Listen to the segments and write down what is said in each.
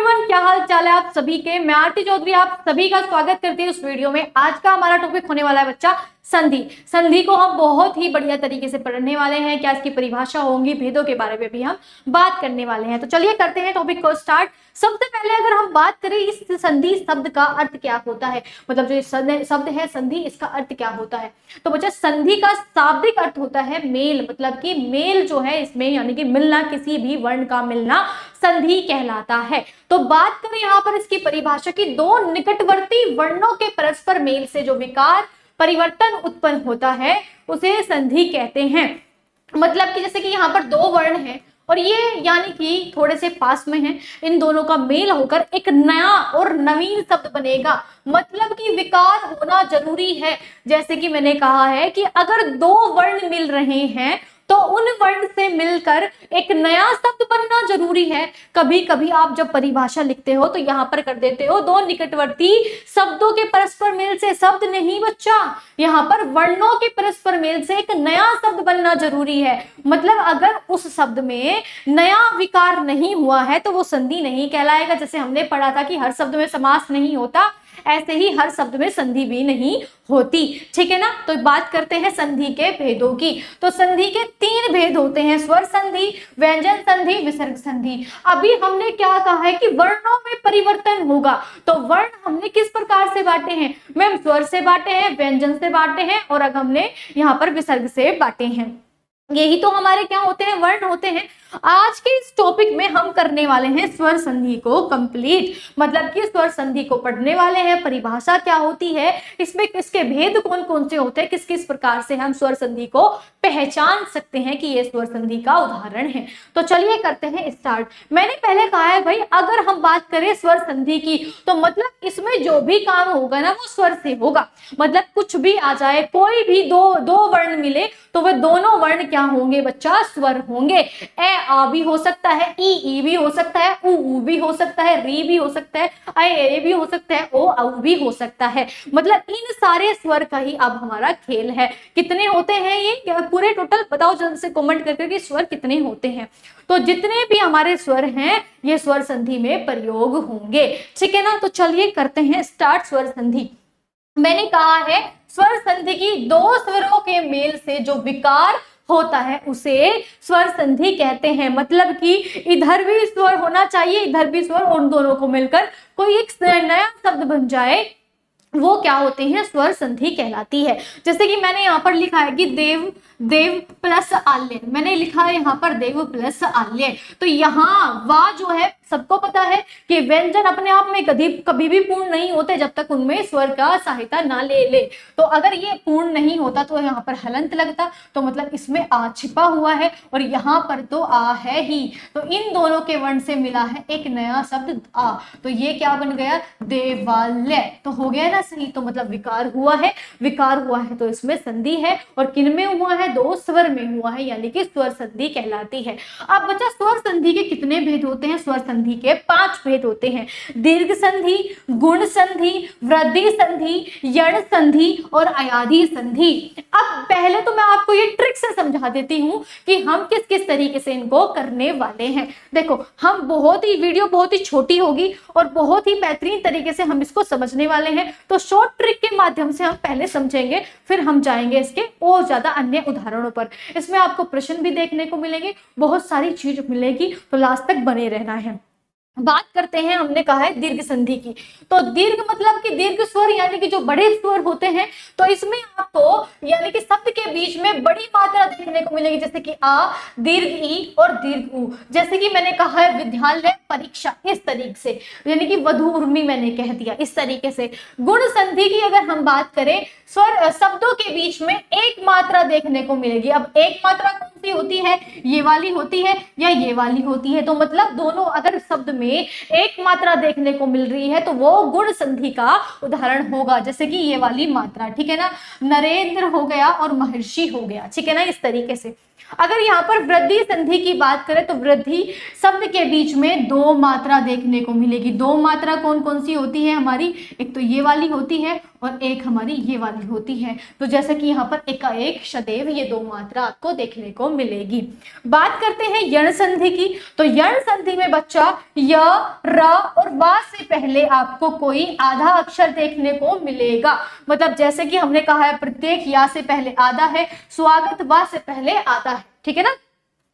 Everyone, क्या हाल चाल है आप सभी के। मैं आरती चौधरी आप सभी का स्वागत करती हूँ इस वीडियो में। आज का हमारा टॉपिक होने वाला है बच्चा संधि। संधि को हम बहुत ही बढ़िया तरीके से पढ़ने वाले हैं। क्या इसकी परिभाषा होंगी, भेदों के बारे में भी हम बात करने वाले हैं। तो चलिए करते हैं टॉपिक को स्टार्ट। सबसे पहले अगर हम बात करें इस संधि शब्द का अर्थ क्या होता है, मतलब जो शब्द है संधि, इसका अर्थ क्या होता है। तो बच्चा संधि का शाब्दिक अर्थ होता है मेल, मतलब कि मेल जो है इसमें यानी कि मिलना, किसी भी वर्ण का मिलना संधि कहलाता है। तो बात करें यहाँ पर इसकी परिभाषा की, दो निकटवर्ती वर्णों के परस्पर मेल से जो विकार परिवर्तन उत्पन्न होता है उसे संधि कहते हैं। मतलब कि जैसे कि यहाँ पर दो वर्ण हैं और ये यानी कि थोड़े से पास में हैं, इन दोनों का मेल होकर एक नया और नवीन शब्द बनेगा। मतलब कि विकार होना जरूरी है। जैसे कि मैंने कहा है कि अगर दो वर्ण मिल रहे हैं तो उन वर्ण से मिलकर एक नया शब्द बनना जरूरी है। कभी कभी आप जब परिभाषा लिखते हो तो यहाँ पर कर देते हो दो निकटवर्ती शब्दों के परस्पर मेल से। शब्द नहीं बच्चा, यहाँ पर वर्णों के परस्पर मेल से एक नया शब्द बनना जरूरी है। मतलब अगर उस शब्द में नया विकार नहीं हुआ है तो वो संधि नहीं कहलाएगा। जैसे हमने पढ़ा था कि हर शब्द में समास नहीं होता, ऐसे ही हर शब्द में संधि भी नहीं होती। ठीक है ना। तो बात करते हैं संधि के भेदों की। तो संधि के तीन भेद होते हैं, स्वर संधि, व्यंजन संधि, विसर्ग संधि। अभी हमने क्या कहा है कि वर्णों में परिवर्तन होगा। तो वर्ण हमने किस प्रकार से बांटे हैं मैम? स्वर से बांटे हैं, व्यंजन से बांटे हैं और अब हमने यहाँ पर विसर्ग से बांटे हैं। यही तो हमारे क्या होते हैं, वर्ण होते हैं। आज के इस टॉपिक में हम करने वाले हैं स्वर संधि को कंप्लीट, मतलब कि स्वर संधि को पढ़ने वाले हैं। परिभाषा क्या होती है, इसमें किसके भेद कौन कौन से होते हैं, किस किस प्रकार से हम स्वर संधि को पहचान सकते हैं कि ये स्वर संधि का उदाहरण है। तो चलिए करते हैं स्टार्ट। मैंने पहले कहा है भाई, अगर हम बात करें स्वर संधि की तो मतलब इसमें जो भी काम होगा ना वो स्वर से होगा। मतलब कुछ भी आ जाए, कोई भी दो वर्ण मिले तो वह दोनों वर्ण क्या होंगे बच्चा? स्वर होंगे। ए आ भी हो सकता है, ई भी हो सकता है, ऊ भी हो सकता है, री भी हो सकता है, ए भी हो सकता है, ओ औ भी हो सकता है। मतलब इन सारे स्वर का ही अब हमारा खेल है। कितने होते हैं ये पूरे टोटल बताओ जल्द से कमेंट करके कि स्वर कितने होते हैं। तो जितने भी हमारे स्वर हैं ये स्वर संधि में प्रयोग होंगे। ठीक है ना। तो चलिए करते हैं स्टार्ट स्वर संधि। मैंने कहा है स्वर संधि की दो स्वरों के मेल से जो विकार होता है उसे स्वर संधि कहते हैं। मतलब कि इधर भी स्वर होना चाहिए, इधर भी स्वर, उन दोनों को मिलकर कोई एक नया शब्द बन जाए, वो क्या होते हैं? स्वर संधि कहलाती है। जैसे कि मैंने यहाँ पर लिखा है कि देव प्लस आल्य, मैंने लिखा है यहाँ पर देव प्लस आल्य। तो यहाँ वा जो है सबको पता है कि व्यंजन अपने आप में कभी भी पूर्ण नहीं होते जब तक उनमें स्वर का सहायता ना ले। तो अगर ये पूर्ण नहीं होता तो यहाँ पर हलंत लगता, तो मतलब इसमें आ छिपा हुआ है और यहाँ पर तो आ है ही। तो इन दोनों के वर्ण से मिला है एक नया शब्द आ, तो ये क्या बन गया? देवालय। तो हो गया ना सही। तो मतलब विकार हुआ है, विकार हुआ है तो इसमें संधि है। और किन में हुआ है? दो स्वर में हुआ है, यानी कि स्वर संधि कहलाती है। अब बच्चा स्वर संधि के कितने भेद होते हैं? स्वर संधि के 5 भेद होते हैं। दीर्घ संधि, गुण संधि, वृद्धि संधि, यण संधि और अयाधि संधि। अब पहले तो मैं आपको ये ट्रिक से समझा देती हूं कि हम किस किस तरीके से इनको करने वाले हैं। देखो, हम वीडियो बहुत ही छोटी होगी और बहुत ही बेहतरीन तरीके से हम इसको समझने वाले हैं। तो शॉर्ट ट्रिक के माध्यम से हम पहले समझेंगे, फिर हम जाएंगे इसके और ज्यादा अन्य उदाहरणों पर। इसमें आपको प्रश्न भी देखने को मिलेंगे, बहुत सारी चीज मिलेगी, तो लास्ट तक बने रहना है। बात करते हैं, हमने कहा है दीर्घ संधि की। तो दीर्घ मतलब कि दीर्घ स्वर यानी कि जो बड़े स्वर होते हैं, तो इसमें आपको यानी कि शब्द के बीच में बड़ी मात्रा देखने को मिलेगी, जैसे कि आ, दीर्घ ई और दीर्घ ऊ। जैसे कि मैंने कहा है विद्यालय, परीक्षा, इस तरीके से, यानी कि वधु उर्मी मैंने कह दिया इस तरीके से। गुण संधि की अगर हम बात करें, स्वर शब्दों के बीच में एक मात्रा देखने को मिलेगी। अब एक मात्रा कौन सी होती है? ये वाली होती है या ये वाली होती है? तो मतलब दोनों अगर शब्द में एक मात्रा देखने को मिल रही है तो वो गुण संधि का उदाहरण होगा। जैसे कि ये वाली मात्रा, ठीक है ना, नरेंद्र हो गया और महर्षि हो गया, ठीक है ना, इस तरीके से। अगर यहाँ पर वृद्धि संधि की बात करें तो वृद्धि शब्द के बीच में दो मात्रा देखने को मिलेगी। दो मात्रा कौन कौन सी होती है हमारी, एक तो ये वाली होती है और एक हमारी ये वाली होती है। तो जैसे कि यहाँ पर एकाएक, सदैव, ये दो मात्रा आपको देखने को मिलेगी। बात करते हैं यण संधि की, तो यण संधि में बच्चा य, र और वा से पहले आपको कोई आधा अक्षर देखने को मिलेगा। मतलब जैसे कि हमने कहा है प्रत्येक या से पहले आधा है, स्वागत वा से पहले आधा है, ठीक है ना।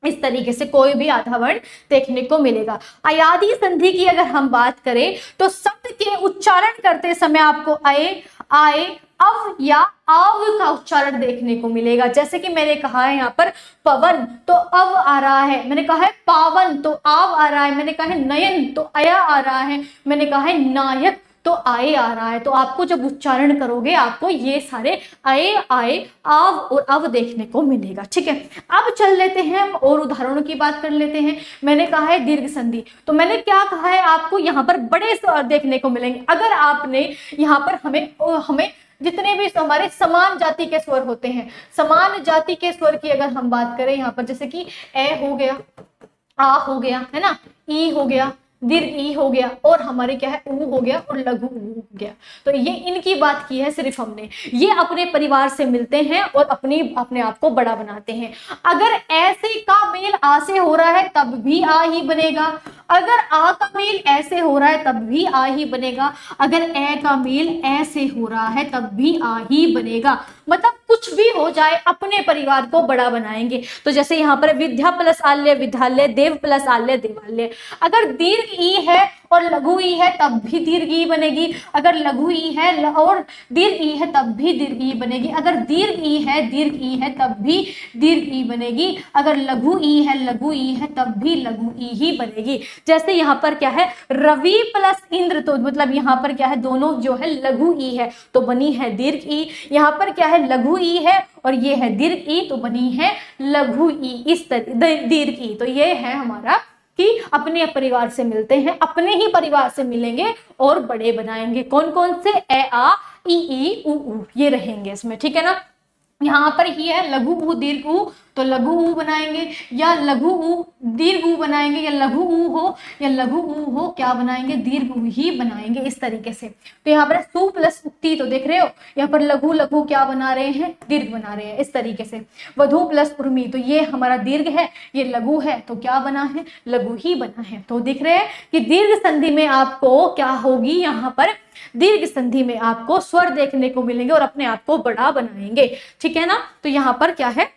इस तरीके से कोई भी आधा वर्ण देखने को मिलेगा। अयादी संधि की अगर हम बात करें तो शब्द के उच्चारण करते समय आपको अय, आए, अव या आव का उच्चारण देखने को मिलेगा। जैसे कि मैंने कहा है यहाँ पर पवन तो अव आ रहा है, मैंने कहा है पावन तो आव आ रहा है, मैंने कहा है नयन तो अया आ रहा है, मैंने कहा है नायक तो आए आ रहा है। तो आपको जब उच्चारण करोगे आपको ये सारे आए, आए, आव और अव देखने को मिलेगा, ठीक है। अब चल लेते हैं हम और उदाहरणों की बात कर लेते हैं। मैंने कहा है दीर्घ संधि, तो मैंने क्या कहा है आपको यहाँ पर बड़े स्वर देखने को मिलेंगे। अगर आपने यहाँ पर हमें जितने भी हमारे समान जाति के स्वर होते हैं, समान जाति के स्वर की अगर हम बात करें यहाँ पर, जैसे कि ए हो गया, आ हो गया, है ना, ई हो गया, दीर्घ ई हो गया और हमारे क्या है ऊ हो गया और लघु ऊ हो गया। तो ये इनकी बात की है सिर्फ हमने, ये अपने परिवार से मिलते हैं और अपने आप को बड़ा बनाते हैं। अगर ऐसे का मेल आ से हो रहा है तब भी आ ही बनेगा, अगर आ का मेल ऐसे हो रहा है तब भी आ ही बनेगा, अगर ए का मेल ऐसे हो रहा है तब भी आ ही बनेगा। मतलब कुछ भी हो जाए अपने परिवार को बड़ा बनाएंगे। तो जैसे यहाँ पर विद्या प्लस आल्य विद्यालय, देव प्लस आल्य देवालय। अगर दीर्घ ई है और लघु ई है तब भी दीर्घ ई बनेगी, अगर लघु ई है और दीर्घ ई है तब भी दीर्घ ई बनेगी, अगर दीर्घ ई है दीर्घ ई है तब भी दीर्घ ई बनेगी, अगर लघु ई है लघु ई है तब भी लघु ई ही बनेगी। जैसे यहाँ पर क्या है रवि प्लस इंद्र, तो मतलब यहाँ पर क्या है दोनों जो है लघु ई है तो बनी है दीर्घ ई, यहाँ पर क्या है लघु ई है और ये है दीर्घ ई तो बनी है लघु ई, इस तरह दीर्घ ई। तो ये है हमारा कि अपने परिवार से मिलते हैं, अपने ही परिवार से मिलेंगे और बड़े बनाएंगे। कौन कौन से, ए आ ई उ ये रहेंगे इसमें, ठीक है ना। यहाँ पर ही है लघु ऊ दीर्घ ऊ, तो लघु ऊ बनाएंगे या लघु ऊ दीर्घ ऊ बनाएंगे, या लघु ऊ हो या लघु ऊ हो क्या बनाएंगे, दीर्घ ऊ ही बनाएंगे, इस तरीके से। तो यहाँ पर सु प्लस उक्ति, तो देख रहे हो यहाँ पर लघु लघु क्या बना रहे हैं, दीर्घ बना रहे हैं, इस तरीके से। वधु प्लस उर्मी, तो ये हमारा दीर्घ है, ये लघु है, तो क्या बना है, लघु ही बना है। तो दिख रहे हैं कि दीर्घ संधि में आपको क्या होगी, यहाँ पर दीर्घ संधि में आपको स्वर देखने को मिलेंगे और अपने आप को बड़ा बनाएंगे, ठीक है ना। तो यहाँ पर क्या है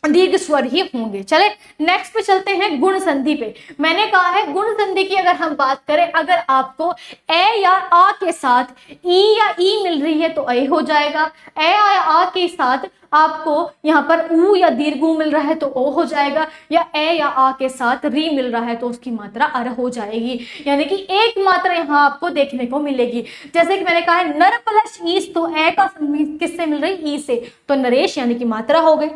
दीर्घ स्वर ही होंगे। चले नेक्स्ट पे चलते हैं गुण संधि पे। मैंने कहा है गुण संधि की अगर हम बात करें, अगर आपको ए या आ के साथ ई या ई मिल रही है तो ए हो जाएगा, ए या आ के साथ आपको यहाँ पर ऊ या दीर्घ ऊ मिल रहा है तो ओ हो जाएगा, या ए या आ के साथ री मिल रहा है तो उसकी मात्रा अर हो जाएगी। यानी कि एक मात्रा यहाँ आपको देखने को मिलेगी। जैसे कि मैंने कहा है नर प्लस ईस, तो ए का किससे मिल रही, ई से, तो नरेश यानी कि मात्रा हो गई।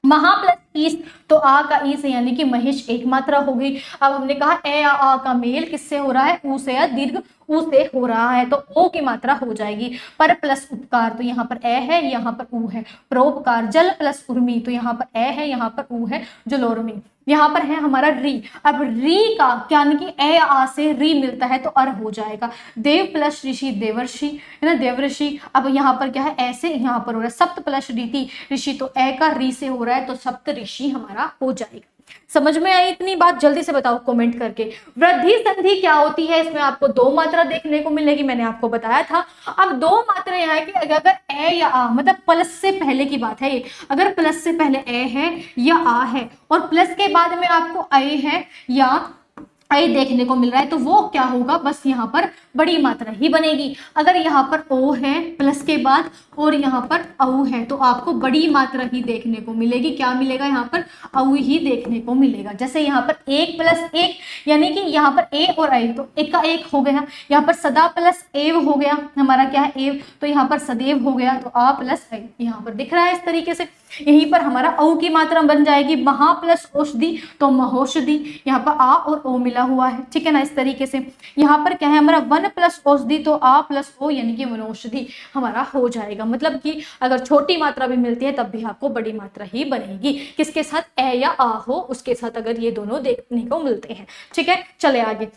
महा प्लस ईस, तो आ का ई से यानी कि महेश एक मात्रा हो गई। अब हमने कहा ए या आ का मेल किससे हो रहा है, ऊ से या दीर्घ ऊ से हो रहा है तो ओ की मात्रा हो जाएगी। पर प्लस उपकार, तो यहाँ पर ए है यहाँ पर ऊ है, परोपकार। जल प्लस उर्मी, तो यहाँ पर ए है यहाँ पर ऊ है, जलोर्मी। यहाँ पर है हमारा री। अब री का क्या यानी कि ए आ से री मिलता है तो अर हो जाएगा। देव प्लस ऋषि, देवर्षि, है ना, देवऋषि। अब यहाँ पर क्या है ऐसे यहाँ पर हो रहा है। सप्त प्लस रीति ऋषि, तो ए का री से हो रहा है तो सप्त ऋषि हमारा हो जाएगा। समझ में आई इतनी बात, जल्दी से बताओ कमेंट करके। वृद्धि संधि क्या होती है, इसमें आपको दो मात्रा देखने को मिलेगी, मैंने आपको बताया था। अब दो मात्रा यहाँ है कि अगर ए या आ, मतलब प्लस से पहले की बात है ये, अगर प्लस से पहले ए है या आ है और प्लस के बाद में आपको ए है या आई देखने को मिल रहा है तो वो क्या होगा, बस यहाँ पर बड़ी मात्रा ही बनेगी। अगर यहाँ पर ओ है प्लस के बाद और यहाँ पर औ है तो आपको बड़ी मात्रा ही देखने को मिलेगी। क्या मिलेगा, यहाँ पर औ ही देखने को मिलेगा। जैसे यहाँ पर एक प्लस एक यानी कि यहाँ पर ए और आई तो एक का एक हो गया। यहाँ पर सदा प्लस एव हो गया, हमारा क्या है एव, तो यहाँ पर सदैव हो गया तो आ प्लस आई यहाँ पर दिख रहा है इस तरीके से। यहीं पर हमारा औ की मात्रा बन जाएगी महा प्लस औषधि तो महौषधि, यहाँ पर आ और ओ मिला हुआ है, ठीक है ना, इस तरीके से। यहाँ पर क्या है हमारा वन वन प्लस औषधि तो आ प्लस ओ यानी कि वनौषधि हमारा हो जाएगा। मतलब कि अगर छोटी मात्रा भी मिलती है तब भी आपको बड़ी मात्रा ही बनेगी। किसके साथ? ए या आ हो, उसके साथ अगर ये दोनों देखने को मिलते हैं। ठीक है, चले आगे।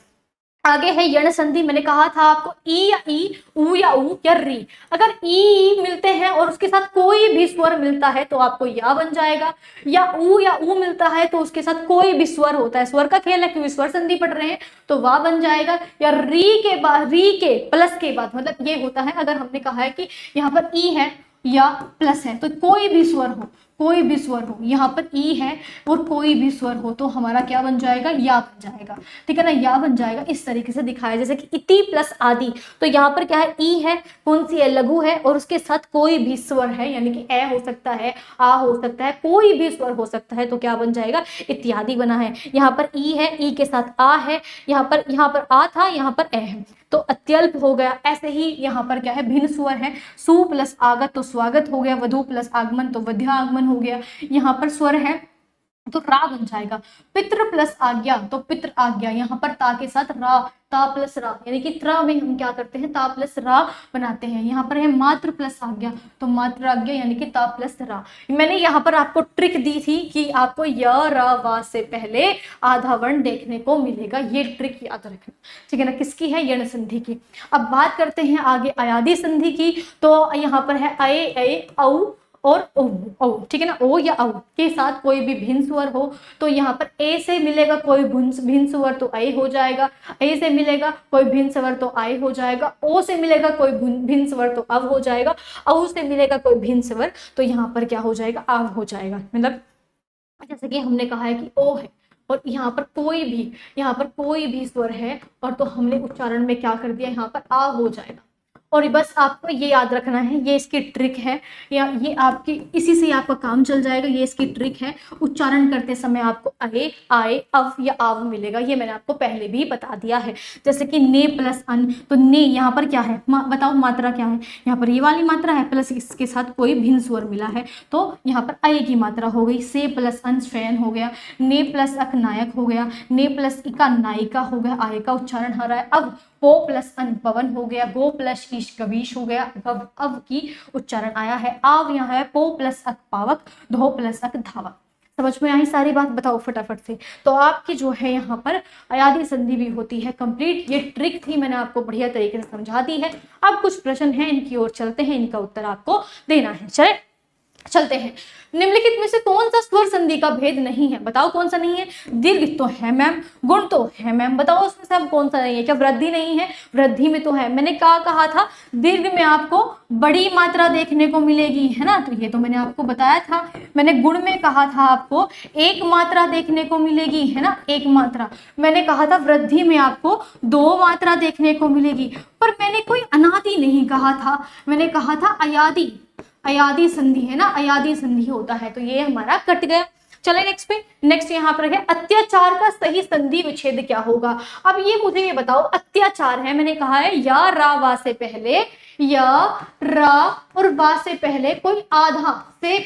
आगे है यण संधि। मैंने कहा था आपको ई या ई, ऊ या ऊ या री। अगर ई मिलते हैं और उसके साथ कोई भी स्वर मिलता है तो आपको या बन जाएगा, या ऊ मिलता है तो उसके साथ कोई भी स्वर होता है, स्वर का खेल है क्योंकि स्वर संधि पढ़ रहे हैं, तो वाह बन जाएगा। या री के बाद, री के प्लस के बाद, मतलब ये होता है अगर हमने कहा है कि यहाँ पर ई है या प्लस है तो कोई भी स्वर हो, कोई भी स्वर हो, यहाँ पर ई है और कोई भी स्वर हो तो हमारा क्या बन जाएगा? या बन जाएगा। ठीक है ना, या बन जाएगा। इस तरीके से दिखाया, जैसे कि इति प्लस आदि, तो यहाँ पर क्या है? ई है, कौन सी है? लघु है, और उसके साथ कोई भी स्वर है, यानी कि ए हो सकता है, आ हो सकता है, कोई भी स्वर हो सकता है, तो क्या बन जाएगा? इत्यादि बना है। यहाँ पर ई है, ई के साथ आ है, यहाँ पर आ था, यहाँ पर ए है, तो अत्यल्प हो गया। ऐसे ही यहाँ पर क्या है? भिन्न स्वर है। सु प्लस आगत तो स्वागत हो गया, वधु प्लस आगमन तो वध्यागमन हो गया। यहाँ पर स्वर है तो रा बन जाएगा। पितृ प्लस आज्ञा तो पितृ आज्ञा, यहाँ पर ता के साथ रा, ता प्लस रा, यानी कि त्र में हम क्या करते हैं? ता प्लस रा बनाते हैं। यहाँ पर है मातृ प्लस आज्ञा तो मातृ आज्ञा यानी कि ता प्लस रा। मैंने यहाँ पर आपको ट्रिक दी थी कि आपको य र वा से पहले आधा वर्ण देखने को मिलेगा, ये ट्रिक याद रखना। ठीक है ना, किसकी है? यण संधि की। अब बात करते हैं आगे अयादि संधि की। तो यहाँ पर है अए, ऐ, औ और ओ, ओ। ठीक है ना, ओ या औ के साथ कोई भी भिन्न स्वर हो तो यहाँ पर ए से मिलेगा कोई भिन्न स्वर तो ऐ हो जाएगा, ए से मिलेगा कोई भिन्न स्वर तो आय हो जाएगा, ओ से मिलेगा कोई भिन्न स्वर तो अव हो जाएगा, औ से मिलेगा कोई भिन्न स्वर तो यहाँ पर क्या हो जाएगा? आव हो जाएगा। मतलब जैसे कि हमने कहा है कि ओ है और यहाँ पर कोई भी स्वर है और तो हमने उच्चारण में क्या कर दिया? यहाँ पर आ हो जाएगा। और बस आपको ये याद रखना है, ये इसकी ट्रिक है, या ये आपकी इसी से आपका काम चल जाएगा। ये इसकी ट्रिक है, उच्चारण करते समय आपको अए, आए, अव या आव मिलेगा। ये मैंने आपको पहले भी बता दिया है। जैसे कि ने प्लस अन, तो ने यहाँ पर क्या है? बताओ मात्रा क्या है? यहाँ पर ये वाली मात्रा है, प्लस इसके साथ कोई भिन्न स्वर मिला है तो यहाँ पर अय की मात्रा हो गई। से प्लस अन शयन हो गया, ने प्लस अक नायक हो गया, ने प्लस इका नायिका हो गया, आय का उच्चारण हो रहा है। अब पो प्लस अन पवन हो गया, गो प्लस ईश कवीश हो गया, गव अव की उच्चारण आया है। आव यहाँ है पो प्लस अक पावक, धो प्लस अक धावक। समझ में आई सारी बात? बताओ फटाफट से। तो आपकी जो है यहाँ पर अयादि संधि भी होती है कंप्लीट। ये ट्रिक थी, मैंने आपको बढ़िया तरीके से समझा दी है। अब कुछ प्रश्न हैं, इनकी ओर चलते हैं, इनका उत्तर आपको देना है। चलते हैं। निम्नलिखित में से कौन सा स्वर संधि का भेद नहीं है? बताओ कौन सा नहीं है? दीर्घ तो है मैम, गुण तो है मैम, बताओ उसमें से अब कौन सा नहीं है? क्या वृद्धि नहीं है? वृद्धि में तो है। मैंने क्या कहा था? दीर्घ में आपको बड़ी मात्रा देखने को मिलेगी, है ना, तो ये तो मैंने आपको बताया था। मैंने गुण में कहा था आपको एक मात्रा देखने को मिलेगी, है ना, एक मात्रा। मैंने कहा था वृद्धि में आपको दो मात्रा देखने को मिलेगी, पर मैंने कोई अनादि नहीं कहा था, मैंने कहा था अयादि। अयादि संधि है ना, अयादि संधि होता है, तो ये हमारा कट गया। चले नेक्स्ट पे। नेक्स्ट यहाँ पर है अत्याचार का सही संधि विच्छेद क्या होगा? अब ये मुझे ये बताओ, अत्याचार है, मैंने कहा है या रा वा से पहले, या रा और वा से पहले कोई आधा से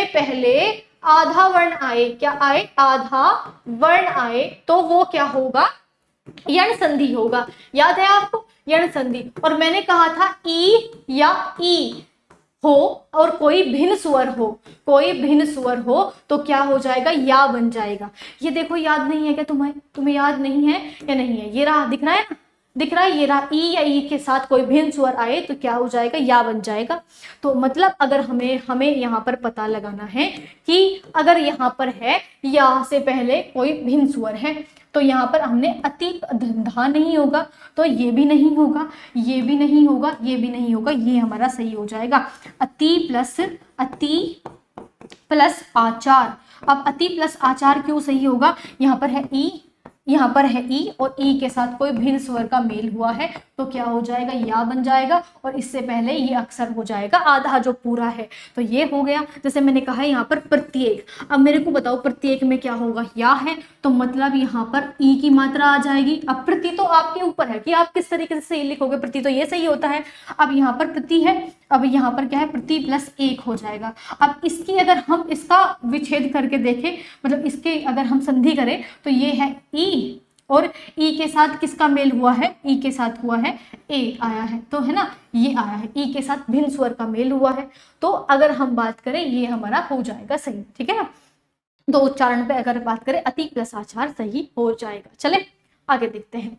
पहले आधा वर्ण आए, क्या आए? आधा वर्ण आए, तो वो क्या होगा? यण संधि होगा। याद है आपको? यण संधि। और मैंने कहा था ई या ई हो और कोई भिन्न स्वर हो तो क्या हो जाएगा? या बन जाएगा। ये देखो, याद नहीं है क्या तुम्हें याद नहीं है या नहीं है? ये रहा, दिख रहा है ना, दिख रहा है, ये रहा। ई या ई के साथ कोई भिन्न स्वर आए तो क्या हो जाएगा? या बन जाएगा। तो मतलब अगर हमें यहाँ पर पता लगाना है कि अगर यहाँ पर है या से पहले कोई भिन्न स्वर है तो यहाँ पर हमने अति धा नहीं होगा, तो ये भी नहीं होगा, ये भी नहीं होगा, ये भी नहीं होगा, ये हमारा सही हो जाएगा। अति प्लस आचार। अब अति प्लस आचार क्यों सही होगा? यहाँ पर है ई, यहाँ पर है ई और ई के साथ कोई भिन्न स्वर का मेल हुआ है तो क्या हो जाएगा? या बन जाएगा। और इससे पहले ये अक्षर हो जाएगा आधा जो पूरा है, तो ये हो गया। जैसे मैंने कहा यहाँ पर प्रत्येक। अब मेरे को बताओ प्रत्येक में क्या होगा? या है, तो मतलब यहाँ पर ई की मात्रा आ जाएगी। अब प्रति तो आपके ऊपर है कि आप किस तरीके से सही लिखोगे। प्रति तो ये सही होता है। अब यहाँ पर प्रति है, अब यहाँ पर क्या है? प्रति प्लस एक हो जाएगा। अब इसकी अगर हम इसका विच्छेद करके देखें, मतलब इसके अगर हम संधि करें तो ये है ई और ई के साथ किसका मेल हुआ है, ई के साथ हुआ है ए आया है, तो है ना ये आया है, ई के साथ भिन्न स्वर का मेल हुआ है, तो अगर हम बात करें ये हमारा हो जाएगा सही, ठीक है ना। तो उच्चारण पे अगर बात करें अति प्लस आचार सही हो जाएगा। चले आगे देखते हैं,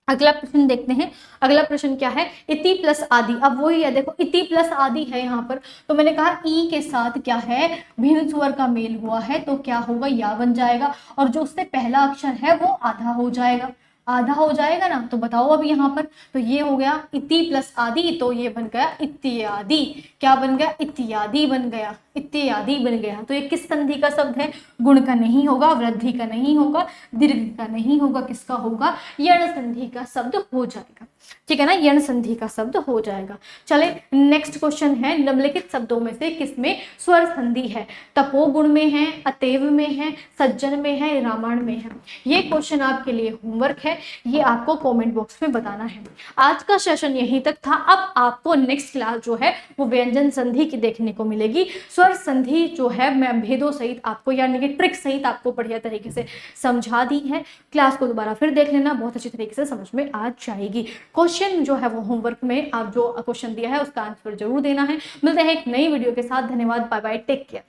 अगला प्रश्न देखते हैं। अगला प्रश्न क्या है, इति प्लस आदि। अब वही है, देखो इति प्लस आदि है यहाँ पर, तो मैंने कहा ई के साथ क्या है, भिन्न स्वर का मेल हुआ है, तो क्या होगा, या बन जाएगा, और जो उससे पहला अक्षर है वो आधा हो जाएगा, आधा हो जाएगा ना। तो बताओ अब यहाँ पर, तो ये हो गया इति प्लस आदि, तो ये बन गया इत्यादि। क्या बन गया, इत्यादि बन गया, इत्यादि बन गया। तो ये किस संधि का शब्द है, गुण का नहीं होगा, वृद्धि का नहीं होगा, दीर्घ का नहीं होगा, किसका होगा, यण संधि का शब्द हो जाएगा, ठीक है ना, यण संधि का शब्द हो जाएगा। चले नेक्स्ट क्वेश्चन है, निम्नलिखित शब्दों में से किसमें स्वर संधि है, तपोगुण में है, अतएव में है, सज्जन में है, रामायण में है। ये क्वेश्चन आपके लिए होमवर्क है, ये आपको कमेंट बॉक्स में बताना है। आज का सेशन यहीं तक था। अब आपको नेक्स्ट क्लास जो है वो व्यंजन संधि की देखने को मिलेगी। स्वर संधि जो है मैं भेदों सहित आपको, यानी कि ट्रिक सहित आपको बढ़िया तरीके से समझा दी है। क्लास को दोबारा फिर देख लेना, बहुत अच्छी तरीके से समझ में आ जाएगी। क्वेश्चन जो है वो होमवर्क में आप जो क्वेश्चन दिया है उसका आंसर जरूर देना है। मिलते हैं एक नई वीडियो के साथ, धन्यवाद, बाय बाय, टेक केयर।